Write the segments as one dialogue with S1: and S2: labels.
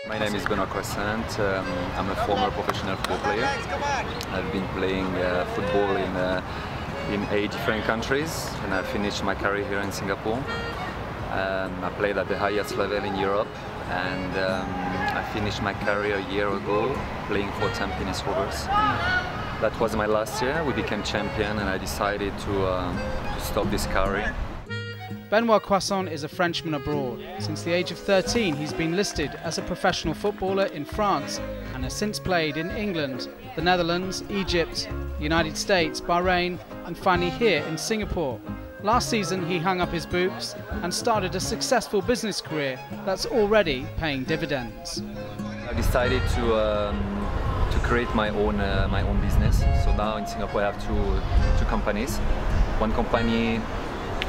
S1: My name is Benoit Croissant. I'm a former professional football player. I've been playing football in 8 different countries, and I finished my career here in Singapore. I played at the highest level in Europe, and I finished my career a year ago playing for Tampines Rovers. That was my last year. We became champion, and I decided to stop this career.
S2: Benoit Croissant is a Frenchman abroad. Since the age of 13, he's been listed as a professional footballer in France and has since played in England, the Netherlands, Egypt, United States, Bahrain, and finally here in Singapore. Last season, he hung up his boots and started a successful business career that's already paying dividends.
S1: I decided to create my own business. So now in Singapore I have two companies. One company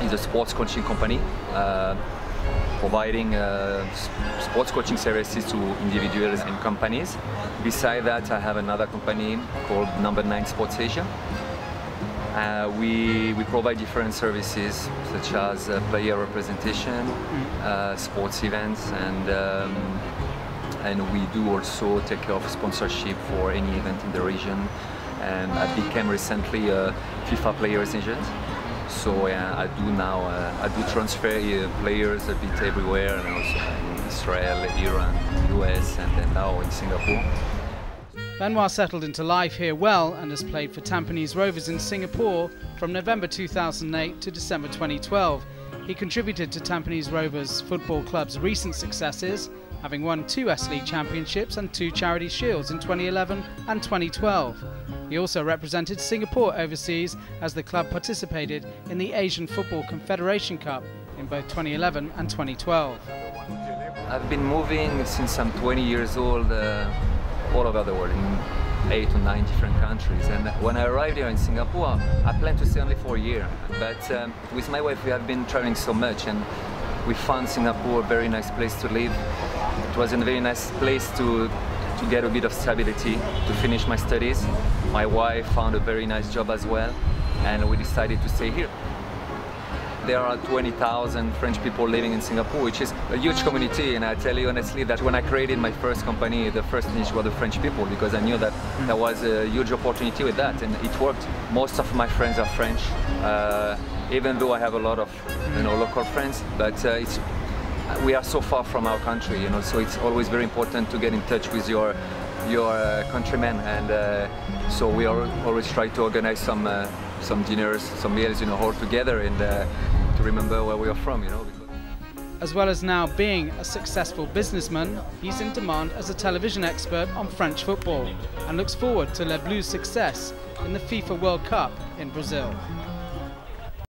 S1: is a sports coaching company, providing sports coaching services to individuals and companies. Beside that, I have another company called No. 9 Sports Asia. We provide different services such as player representation, sports events, and we do also take care of sponsorship for any event in the region. And I became recently a FIFA players agent. So yeah, I do transfer players a bit everywhere, and also in Israel, Iran, US, and then now in Singapore.
S2: Benoit settled into life here well and has played for Tampines Rovers in Singapore from November 2008 to December 2012. He contributed to Tampines Rovers Football Club's recent successes, having won 2 S.League championships and 2 Charity Shields in 2011 and 2012. He also represented Singapore overseas as the club participated in the Asian Football Confederation Cup in both 2011 and 2012.
S1: I've been moving since I'm 20 years old all over the world, in 8 or 9 different countries. And when I arrived here in Singapore, I planned to stay only for a year. But with my wife, we have been traveling so much, and we found Singapore a very nice place to live. It was a very nice place to get a bit of stability, to finish my studies. My wife found a very nice job as well, and we decided to stay here. There are 20,000 French people living in Singapore, which is a huge community, and I tell you honestly that when I created my first company, the first niche were the French people, because I knew that there was a huge opportunity with that, and it worked. Most of my friends are French, even though I have a lot of local friends, but we are so far from our country, so it's always very important to get in touch with your countrymen, and so we always try to organize some dinners, some meals, all together, and to remember where we are from,
S2: As well as now being a successful businessman, he's in demand as a television expert on French football and looks forward to Les Bleus' success in the FIFA World Cup in Brazil.